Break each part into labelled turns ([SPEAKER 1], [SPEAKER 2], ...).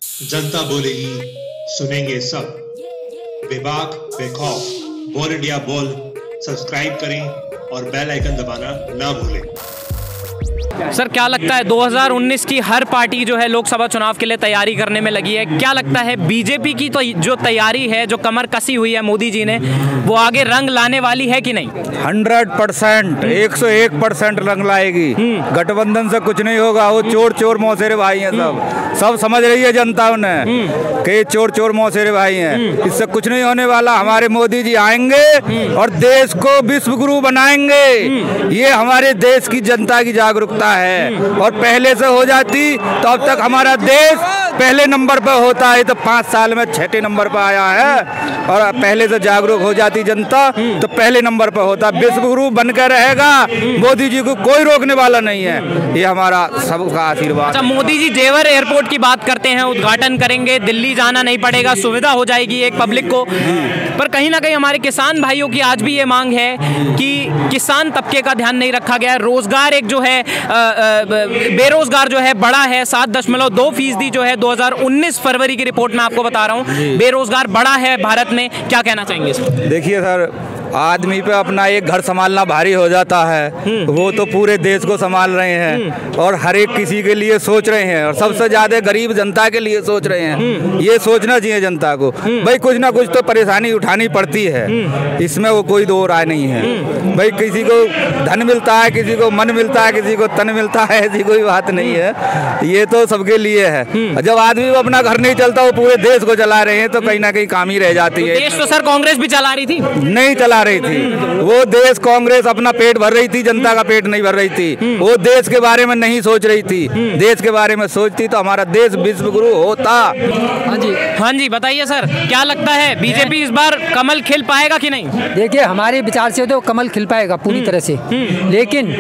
[SPEAKER 1] जनता बोलेगी, सुनेंगे सब। बेबाक बेखौफ बोल इंडिया बोल सब्सक्राइब करें और बेल आइकन दबाना ना भूलें।
[SPEAKER 2] सर, क्या लगता है 2019 की हर पार्टी जो है लोकसभा चुनाव के लिए तैयारी करने में लगी है। क्या लगता है बीजेपी की तो जो तैयारी है, जो कमर कसी हुई है मोदी जी ने, वो आगे रंग लाने वाली है कि नहीं?
[SPEAKER 3] 100%, 101% रंग लाएगी। गठबंधन से कुछ नहीं होगा। वो चोर चोर मौसेरे भाई हैं, सब समझ रही है जनता उन्हें कि चोर चोर मौसेरे भाई हैं। इससे कुछ नहीं होने वाला। हमारे मोदी जी आएंगे और देश को विश्व गुरु बनाएंगे। ये हमारे देश की जनता की जागरूकता है। और पहले से हो जाती तो अब तक हमारा देश पहले नंबर पर होता है। तो 5 साल में 6ठे नंबर पर आया है। और पहले से जागरूक हो जाती जनता तो पहले नंबर पर होता। विश्व गुरु बनकर रहेगा। मोदी जी को कोई रोकने वाला नहीं है। ये हमारा सबका आशीर्वाद।
[SPEAKER 2] अच्छा, मोदी जी जेवर एयरपोर्ट की बात करते हैं, उद्घाटन करेंगे, दिल्ली जाना नहीं पड़ेगा, सुविधा हो जाएगी एक पब्लिक को। पर कहीं ना कहीं हमारे किसान भाइयों की आज भी ये मांग है कि किसान तबके का ध्यान नहीं रखा गया। रोजगार एक जो है बेरोजगार जो है बढ़ा है। 7.2% जो है 2019 फरवरी की रिपोर्ट में आपको बता रहा हूँ, बेरोजगार बढ़ा है भारत में। क्या कहना चाहेंगे सर?
[SPEAKER 3] देखिए सर, आदमी पे अपना एक घर संभालना भारी हो जाता है। वो तो पूरे देश को संभाल रहे हैं और हर एक किसी के लिए सोच रहे हैं और सबसे ज्यादा गरीब जनता के लिए सोच रहे हैं। ये सोचना चाहिए जनता को। भाई कुछ ना कुछ तो परेशानी उठानी पड़ती है, इसमें वो कोई दो राय नहीं है। भाई किसी को धन मिलता है, किसी को मन मिलता है, किसी को तन मिलता है, ऐसी कोई बात नहीं है। ये तो सबके लिए है। जब आदमी को अपना घर नहीं चलता, वो पूरे देश को चला रहे हैं, तो कहीं ना कहीं काम ही रह जाती है।
[SPEAKER 2] देश तो सर कांग्रेस भी चला रही थी,
[SPEAKER 3] नहीं चला रही थी। वो देश कांग्रेस अपना पेट भर रही थी, जनता का पेट नहीं भर रही थी। वो देश के बारे में नहीं सोच रही थी। देश के बारे में सोचती तो हमारा देश विश्व गुरु होता।
[SPEAKER 2] हाँ जी, बताइए सर, क्या लगता है बीजेपी इस बार कमल खिल पाएगा कि नहीं?
[SPEAKER 4] देखिए, हमारे विचार से तो कमल खिल पाएगा पूरी तरह से। लेकिन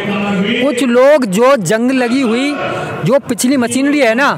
[SPEAKER 4] कुछ लोग जो जंग लगी हुई जो पिछली मशीनरी है ना,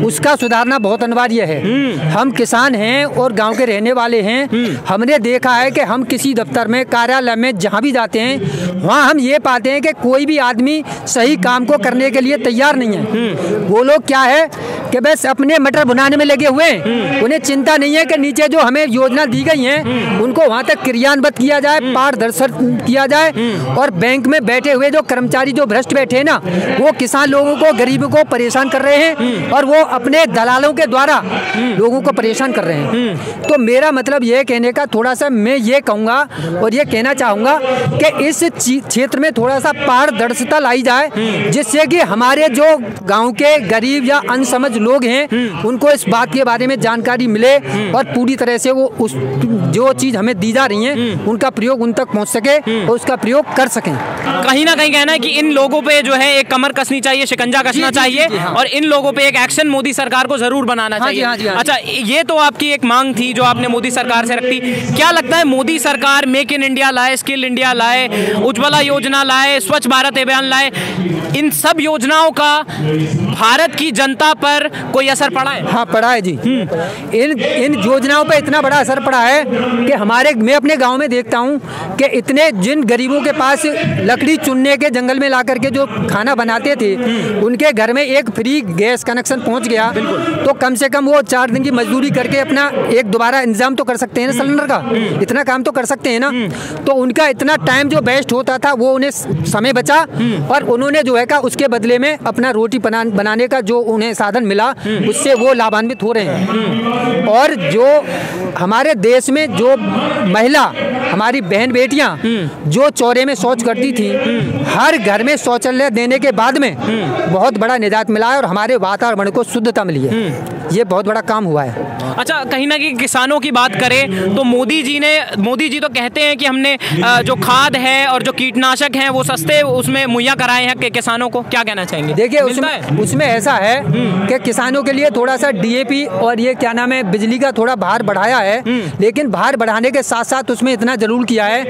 [SPEAKER 4] उसका सुधारना बहुत अनिवार्य है। हम किसान हैं और गांव के रहने वाले हैं। हमने देखा है कि हम किसी दफ्तर में, कार्यालय में, जहां भी जाते हैं, वहां हम ये पाते हैं कि कोई भी आदमी सही काम को करने के लिए तैयार नहीं है। वो लोग क्या है कि बस अपने मटर भुनाने में लगे हुए हैं। उन्हें चिंता नहीं है कि नीचे जो हमें योजना दी गई है उनको वहां तक क्रियान्वित किया जाए, पारदर्शन किया जाए। और बैंक में बैठे हुए जो कर्मचारी जो भ्रष्ट बैठे हैं ना, वो किसान लोगों को, गरीबों को परेशान कर रहे हैं और वो अपने दलालों के द्वारा लोगों को परेशान कर रहे हैं। तो मेरा मतलब ये कहने का, थोड़ा सा मैं ये कहूँगा और ये कहना चाहूँगा कि इस क्षेत्र में थोड़ा सा पारदर्शिता लाई जाए, जिससे कि हमारे जो गांव के गरीब या अनसमझ लोग हैं उनको इस बात के बारे में जानकारी मिले और पूरी तरह से वो उस जो चीज़ हमें दी जा रही है उनका प्रयोग उन तक पहुँच सके और उसका प्रयोग कर सकें।
[SPEAKER 2] कहीं ना कहीं कहना है कि इन लोगों पे जो है एक कमर कसनी चाहिए, शिकंजा कसना चाहिए और इन लोगों पे एक एक्शन मोदी सरकार को जरूर बनाना चाहिए। अच्छा, ये तो आपकी एक मांग थी जो आपने मोदी सरकार से रखी। क्या लगता है मोदी सरकार मेक इन इंडिया लाए, स्किल इंडिया लाए, उज्ज्वला योजना लाए, स्वच्छ भारत अभियान लाए, इन सब योजनाओं का भारत की जनता पर कोई असर पड़ा है?
[SPEAKER 4] हाँ, पड़ा है जी। इन योजनाओं पर इतना बड़ा असर पड़ा है कि मैं अपने गांव में देखता हूं कि इतने जिन गरीबों के पास लकड़ी चुनने के जंगल में ला करके जो खाना बनाते थे, उनके घर में एक फ्री गैस कनेक्शन पहुंच गया, तो कम से कम वो 4 दिन की मजदूरी करके अपना एक दोबारा इंतजाम तो कर सकते हैं ना सिलेंडर का। इतना काम तो कर सकते हैं ना। तो उनका इतना टाइम जो वेस्ट होता था वो उन्हें समय बचा और उन्होंने जो है का उसके बदले में अपना रोटी बनाने का जो उन्हें साधन मिला, उससे वो लाभान्वित हो रहे हैं। और जो हमारे देश में जो महिला, हमारी बहन बेटियां जो चौरे में शौच करती थी, हर घर में शौचालय देने के बाद में बहुत बड़ा निजात मिला है और हमारे वातावरण को शुद्धता मिली है। ये बहुत बड़ा काम हुआ है।
[SPEAKER 2] अच्छा, कहीं ना कहीं किसानों की बात करें तो मोदी जी तो कहते हैं कि हमने जो खाद है और जो कीटनाशक हैं वो सस्ते उसमें मुहैया कराए हैं किसानों को। क्या कहना चाहेंगे?
[SPEAKER 4] देखिए, उसमें ऐसा है कि किसानों के लिए थोड़ा सा DAP और ये क्या नाम है, बिजली का थोड़ा भार बढ़ाया है। लेकिन भार बढ़ाने के साथ साथ उसमें इतना जरूर किया है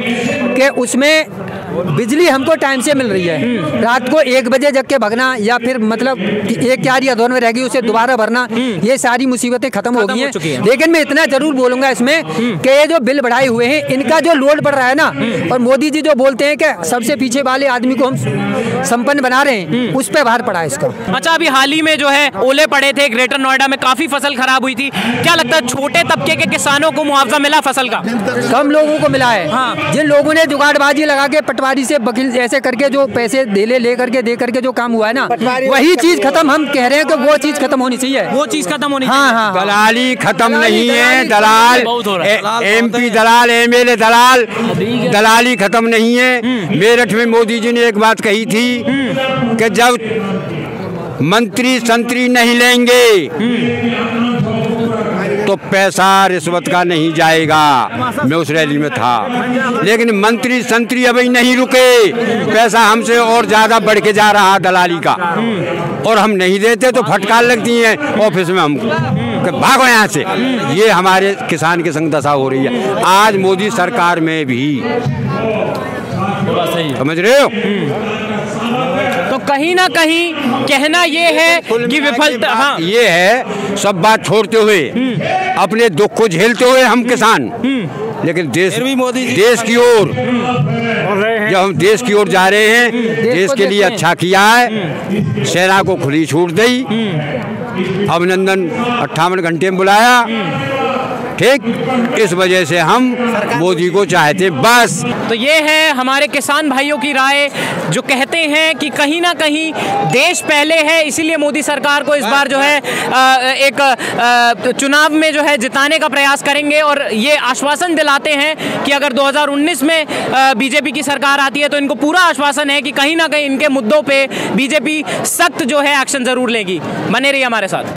[SPEAKER 4] कि उसमें बिजली हमको टाइम से मिल रही है। रात को 1 बजे जग के भगना या फिर मतलब 1 4 या 2 में रह गई उसे दोबारा भरना, ये सारी मुसीबतें खत्म हो गई हैं। लेकिन मैं इतना जरूर बोलूंगा इसमें कि ये जो बिल बढ़ाए हुए हैं इनका जो लोड बढ़ रहा है ना, और मोदी जी जो बोलते हैं कि सबसे पीछे वाले आदमी को हम संपन्न बना रहे हैं, उस पर भार पड़ा है इसका।
[SPEAKER 2] अच्छा, अभी हाल ही में जो है ओले पड़े थे ग्रेटर नोएडा में, काफी फसल खराब हुई थी। क्या लगता है छोटे तबके के किसानों को मुआवजा मिला फसल का?
[SPEAKER 4] कम लोगों को मिला है।
[SPEAKER 2] हाँ।
[SPEAKER 4] जिन लोगों ने जुगाड़बाजी लगा के पटवारी से वकील ऐसे करके जो पैसे दे करके जो काम हुआ है ना, वही चीज खत्म। हम कह रहे हैं कि वो चीज खत्म होनी चाहिए,
[SPEAKER 2] वो चीज खत्म होनी
[SPEAKER 4] चाहिए। हाँ।
[SPEAKER 5] दलाली खत्म नहीं है, दलाल MP दलाल MLA दलाल, दलाली खत्म नहीं है। मेरठ में मोदी जी ने एक बात कही थी कि जब मंत्री संतरी नहीं लेंगे तो पैसा रिश्वत का नहीं जाएगा। मैं उस रैली में था, लेकिन मंत्री संतरी अभी नहीं रुके, पैसा हमसे और ज्यादा बढ़ के जा रहा दलाली का, और हम नहीं देते तो फटकार लगती है ऑफिस में, हम भागो यहाँ से। ये हमारे किसान के संग दशा हो रही है आज मोदी सरकार में भी, समझ रहे हो।
[SPEAKER 2] तो कहीं ना कहीं कहना ये है कि विफलता, हाँ
[SPEAKER 5] ये है, सब बात छोड़ते हुए अपने दुख को झेलते हुए हम किसान, लेकिन देश की ओर, जब हम देश की ओर जा रहे हैं, देश के लिए अच्छा किया है, सेना को खुली छूट दी, अभिनंदन 58 घंटे में बुलाया, ठीक, इस वजह से हम मोदी को चाहते बस।
[SPEAKER 2] तो ये है हमारे किसान भाइयों की राय, जो कहते हैं कि कहीं ना कहीं देश पहले है, इसीलिए मोदी सरकार को इस बार जो है एक चुनाव में जो है जिताने का प्रयास करेंगे, और ये आश्वासन दिलाते हैं कि अगर 2019 में बीजेपी की सरकार आती है तो इनको पूरा आश्वासन है कि कहीं ना कहीं इनके मुद्दों पे बीजेपी सख्त जो है एक्शन जरूर लेगी। बने रहिए हमारे साथ।